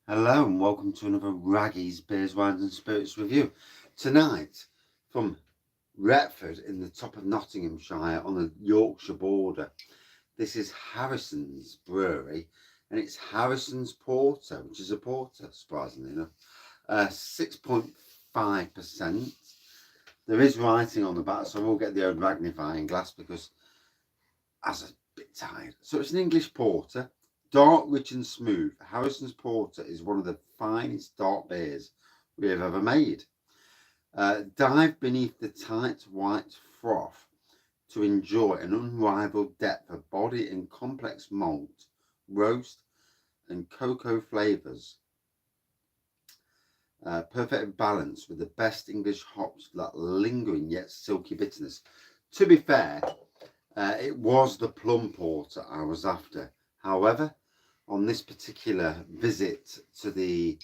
Hello and welcome to another Wraggys Beers, Wines and Spirits review. Tonight, from Retford in the top of Nottinghamshire on the Yorkshire border, this is Harrisons Brewery and it's Harrisons Porter, which is a porter, surprisingly enough. 6.5%. There is writing on the back, so I will get the old magnifying glass because I was a bit tired. So it's an English porter. Dark, rich and smooth, Harrison's Porter is one of the finest dark beers we have ever made. Dive beneath the tight white froth to enjoy an unrivaled depth of body and complex malt, roast and cocoa flavours. Perfect balance with the best English hops, that lingering yet silky bitterness. To be fair, it was the plum porter I was after. However, on this particular visit to the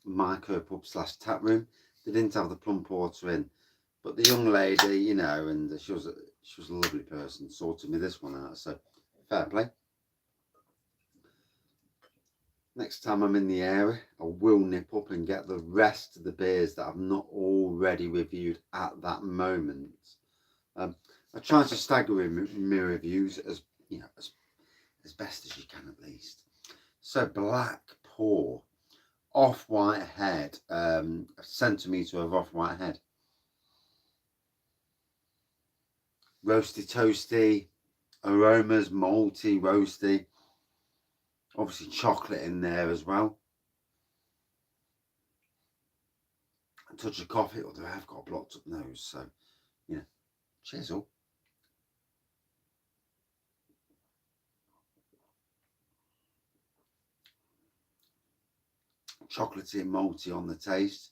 micro pub / tap room, they didn't have the plum porter in, but the young lady, you know, and she was a lovely person, sorted me this one out. So fair play. Next time I'm in the area, I will nip up and get the rest of the beers that I've not already reviewed at that moment. I try to stagger my reviews as best as you can at least. So black pour, off-white head, a centimetre of off-white head. Roasty toasty, aromas, malty, roasty. Obviously chocolate in there as well. A touch of coffee, although I've got a blocked up nose, so, cheers all. Chocolatey and malty on the taste,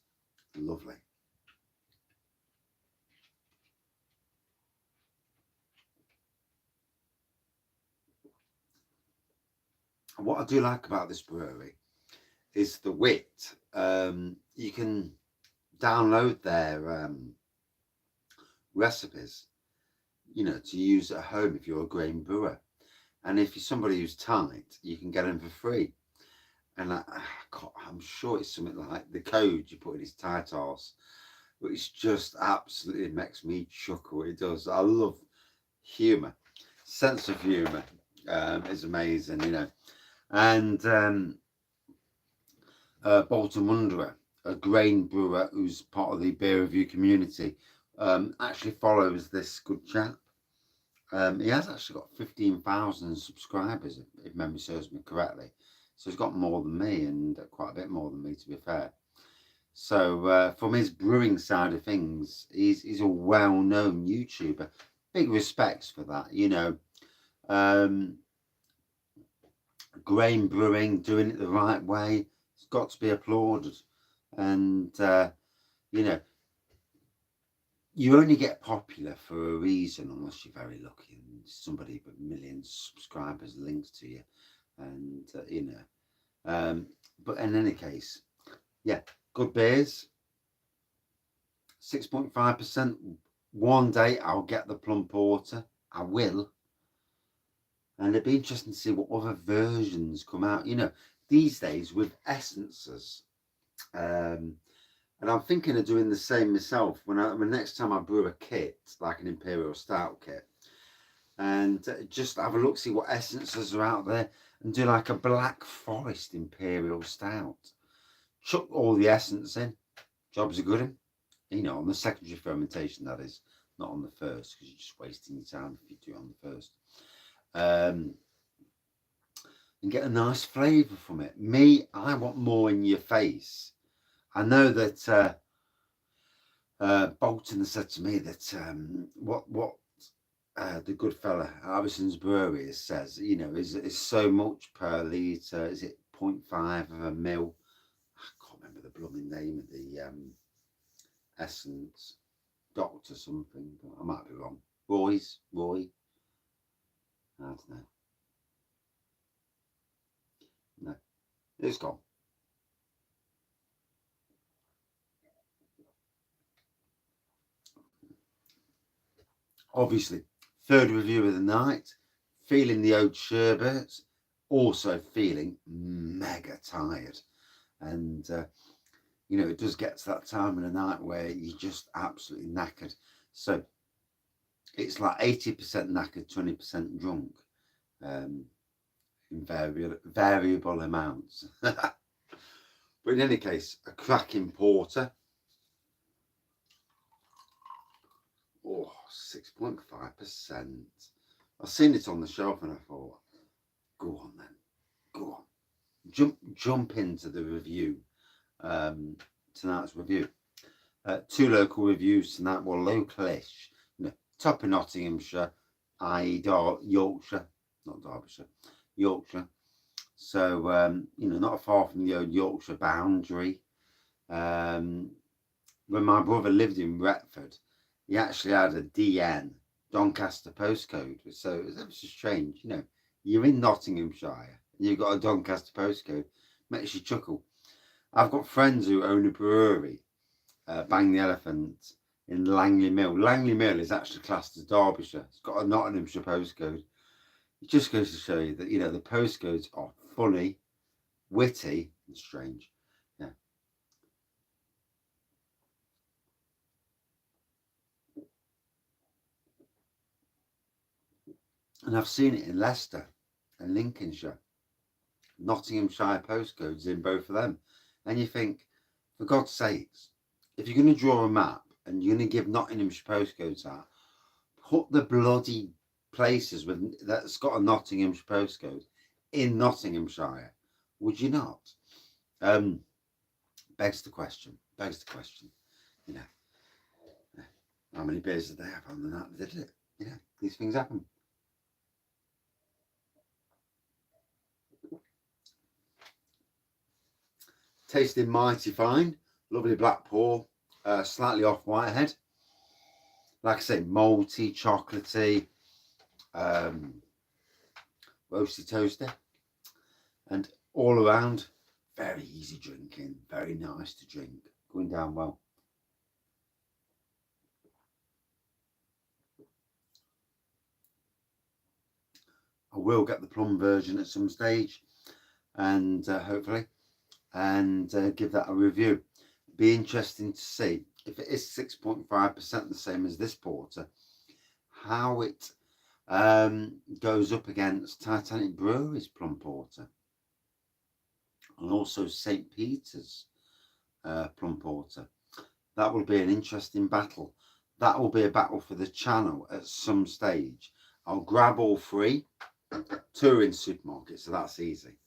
lovely. And what I do like about this brewery is the wit. You can download their recipes, to use at home if you're a grain brewer. And if you're somebody who's tight, you can get them for free. And I'm sure it's something like the code you put in his tight arse, which just absolutely makes me chuckle. It does. I love humour. Sense of humour is amazing, And Bolton Wanderer, a grain brewer who's part of the beer review community, actually follows this good chap. He has actually got 15,000 subscribers, if memory serves me correctly. So he's got more than me, and quite a bit more than me, to be fair. So from his brewing side of things, he's a well-known YouTuber. Big respects for that, Grain brewing, doing it the right way, it's got to be applauded. And, you only get popular for a reason unless you're very lucky and somebody with millions of subscribers links to you. And, but in any case, yeah, good beers. 6.5%. One day I'll get the plum porter. I will. And it'd be interesting to see what other versions come out, these days with essences. And I'm thinking of doing the same myself when next time I brew a kit, like an Imperial Stout kit, and just have a look, see what essences are out there, and do like a Black Forest Imperial Stout. Chuck all the essence in, job's a good one. On the secondary fermentation, that is, not on the first, because you're just wasting your time if you do it on the first. And get a nice flavour from it. I want more in your face. I know that Bolton said to me that what the good fella Harrisons Brewery says, is so much per litre. Is it 0.5 of a mil? I can't remember the blooming name of the essence. Doctor something, but I might be wrong. Roy? I don't know. No, it's gone. Obviously, third review of the night. Feeling the old sherbet. also feeling mega tired. And you know, it does get to that time of the night where you're just absolutely knackered. So it's like 80% knackered, 20% drunk, in variable amounts. But in any case, a cracking porter. Oh, 6.5%. I've seen it on the shelf and I thought, go on then, go on. Jump into the review, tonight's review. 2 local reviews tonight, well, localish, you know, top of Nottinghamshire, i.e. Yorkshire, not Derbyshire, Yorkshire. So, you know, not far from the old Yorkshire boundary. When my brother lived in Retford, he actually had a DN, Doncaster postcode. So it was strange, you know, you're in Nottinghamshire and you've got a Doncaster postcode, makes you chuckle. I've got friends who own a brewery, Bang the Elephant, in Langley Mill. Langley Mill is actually classed as Derbyshire. It's got a Nottinghamshire postcode. It just goes to show you that, you know, the postcodes are funny, witty, and strange. Yeah. And I've seen it in Leicester and Lincolnshire. Nottinghamshire postcodes in both of them. And you think, for God's sakes, if you're going to draw a map and you're going to give Nottinghamshire postcodes out, put the bloody places with that's got a Nottinghamshire postcode in Nottinghamshire. Would you not? Begs the question. You know, how many beers did they have on the night they did it? Yeah, these things happen. Tasting mighty fine, lovely black pour, slightly off Whitehead. Like I say, malty, chocolatey, roasty toasty, and all around very easy drinking, very nice to drink, going down well. I will get the plum version at some stage, and hopefully, and give that a review. Be interesting to see if it is 6.5% the same as this porter, how it goes up against Titanic Brewery's plum porter, and also St. Peter's plum porter. That will be an interesting battle. That will be a battle for the channel at some stage. I'll grab all 3. 2 are in supermarkets, so that's easy.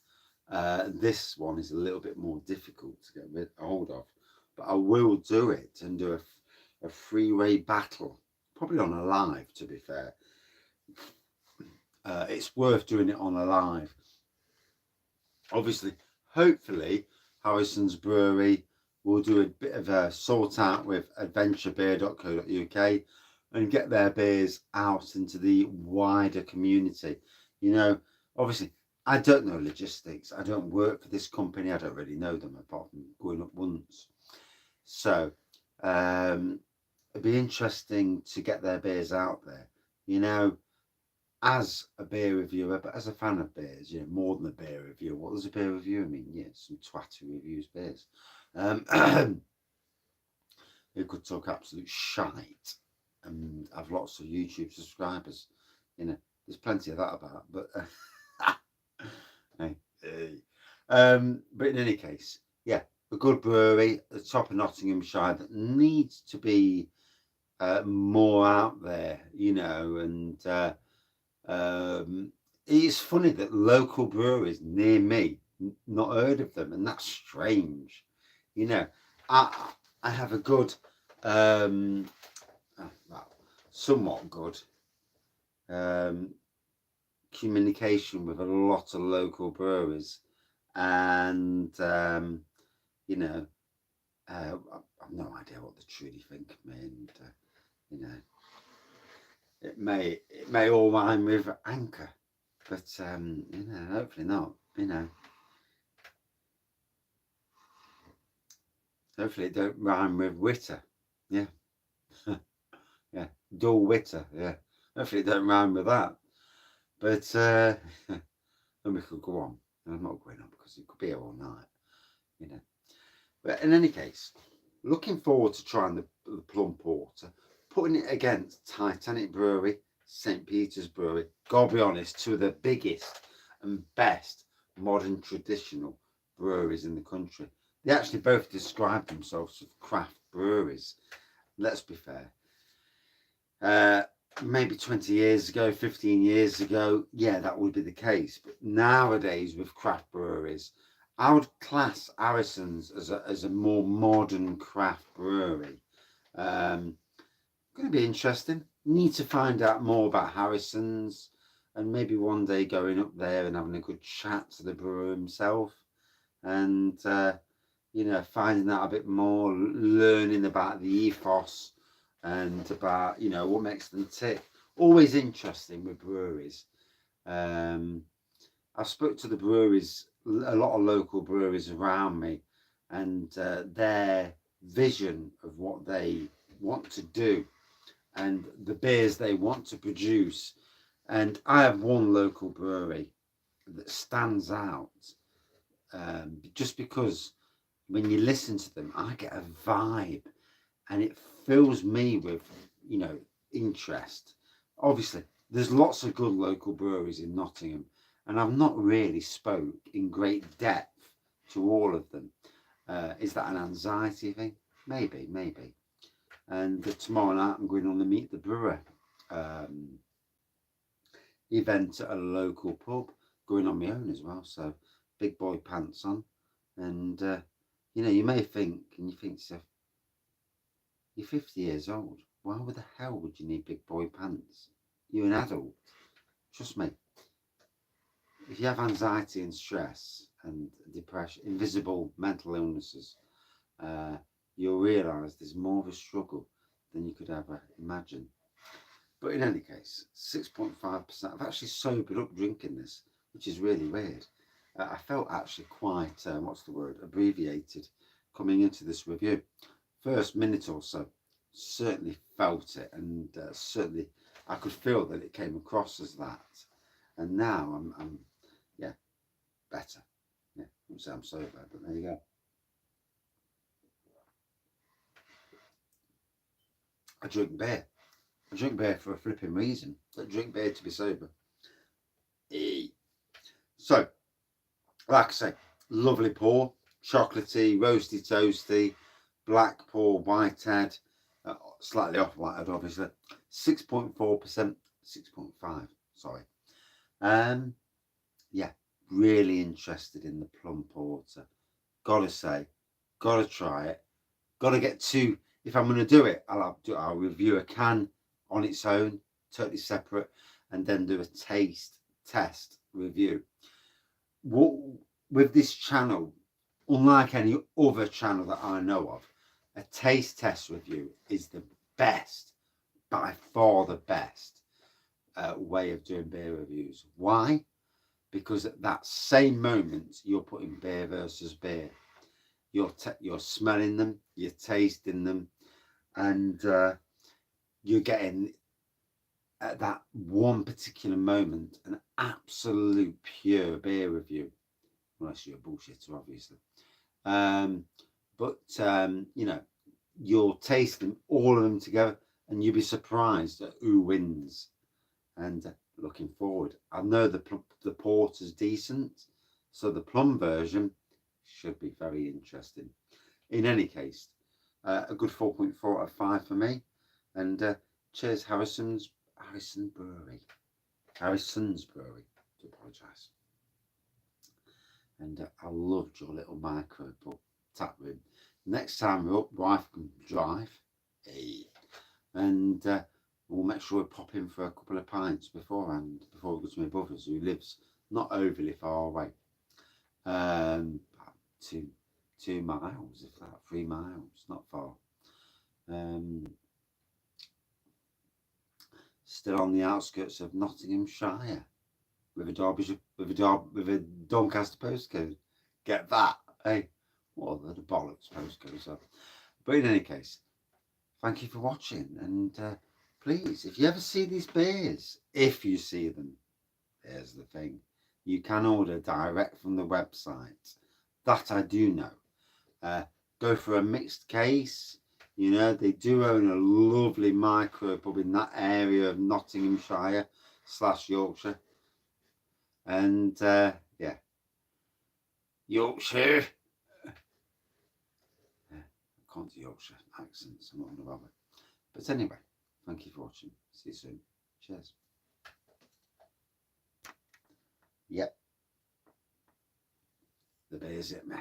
This one is a little bit more difficult to get hold of, but I will do it and do a 3-way battle, probably on a live, to be fair. It's worth doing it on a live. Obviously, hopefully, Harrisons Brewery will do a bit of a sort out with adventurebeer.co.uk and get their beers out into the wider community. You know, obviously, I don't know logistics. I don't work for this company. I don't really know them apart from going up once. So it'd be interesting to get their beers out there, you know, as a beer reviewer, but as a fan of beers, you know, more than a beer reviewer. What does a beer review mean? Yeah, some twat who reviews beers. Who could talk absolute shite and have lots of YouTube subscribers. You know, there's plenty of that about, but but in any case, yeah, a good brewery at the top of Nottinghamshire that needs to be more out there, you know, and it's funny that local breweries near me, not heard of them, and that's strange. You know, I have a good, well, somewhat good communication with a lot of local breweries, and you know, I've no idea what they truly think of me, and you know, it may all rhyme with anchor, but you know, hopefully not. You know, hopefully it don't rhyme with witter. Yeah, yeah, dull witter. Yeah, hopefully it don't rhyme with that. But and we could go on. And I'm not going on because it could be here all night, you know. But in any case, looking forward to trying the plum porter, putting it against Titanic Brewery, St. Peter's Brewery. Gotta be honest, two of the biggest and best modern traditional breweries in the country. They actually both describe themselves as craft breweries. Let's be fair. Maybe 20 years ago, 15 years ago, yeah, that would be the case. But nowadays, with craft breweries, I would class Harrisons as a more modern craft brewery. Going to be interesting. Need to find out more about Harrisons, and maybe one day going up there and having a good chat to the brewer himself, and you know, finding out a bit more, learning about the ethos and about, you know, what makes them tick. Always interesting with breweries. I've spoke to the breweries, a lot of local breweries around me, and their vision of what they want to do and the beers they want to produce. And I have one local brewery that stands out, just because when you listen to them, I get a vibe, and it fills me with, you know, interest. Obviously, there's lots of good local breweries in Nottingham, and I've not really spoke in great depth to all of them. Is that an anxiety thing? Maybe, maybe. And tomorrow night I'm going on the Meet the Brewer event at a local pub, going on my own as well. So big boy pants on, and you know, you may think, and you think to yourself, you're 50 years old. Why the hell would you need big boy pants? You're an adult. Trust me. If you have anxiety and stress and depression, invisible mental illnesses, you'll realise there's more of a struggle than you could ever imagine. But in any case, 6.5%. I've actually sobered up drinking this, which is really weird. I felt actually quite, what's the word, abbreviated coming into this review. First minute or so, certainly felt it, and certainly I could feel that it came across as that. And now I'm yeah, better. Yeah, I wouldn't say I'm sober, but there you go. I drink beer. I drink beer for a flipping reason. I drink beer to be sober. So, like I say, lovely pour, chocolatey, roasty, toasty, black pour, whitehead, slightly off whitehead, obviously. 6.4%, 6.5, sorry. Yeah, really interested in the plum porter. Gotta say, gotta try it. Gotta get two. If I'm gonna do it, I'll review a can on its own, totally separate, and then do a taste test review. What with this channel, unlike any other channel that I know of, a taste test review is the best, by far the best way of doing beer reviews. Why? Because at that same moment you're putting beer versus beer. You're smelling them, you're tasting them, and you're getting at that one particular moment an absolute pure beer review, unless you're a bullshitter, obviously. But you know, you'll taste them, all of them together, and you'll be surprised at who wins. And looking forward, I know the porter's decent, so the plum version should be very interesting. In any case, a good 4.4 out of 5 for me. And cheers, Harrisons Brewery. Harrisons Brewery, to apologise. And I loved your little micro tap room. Next time we're up, wife can drive. Hey. And we'll make sure we pop in for a couple of pints beforehand, before we go to my brother's, who lives not overly far away. About 2 miles, if that, 3 miles, not far. Still on the outskirts of Nottinghamshire, with a Doncaster postcode. Get that, hey? Well, the bollocks postcodes are. But in any case, thank you for watching, and please, if you ever see these beers, if you see them, here's the thing: You can order direct from the website. That I do know. Go for a mixed case. You know, they do own a lovely micro pub in that area of Nottinghamshire / Yorkshire. And yeah, Yorkshire. I can't do Yorkshire accents, I'm not going to bother. But anyway, thank you for watching. See you soon. Cheers. Yep. The beer's hit me.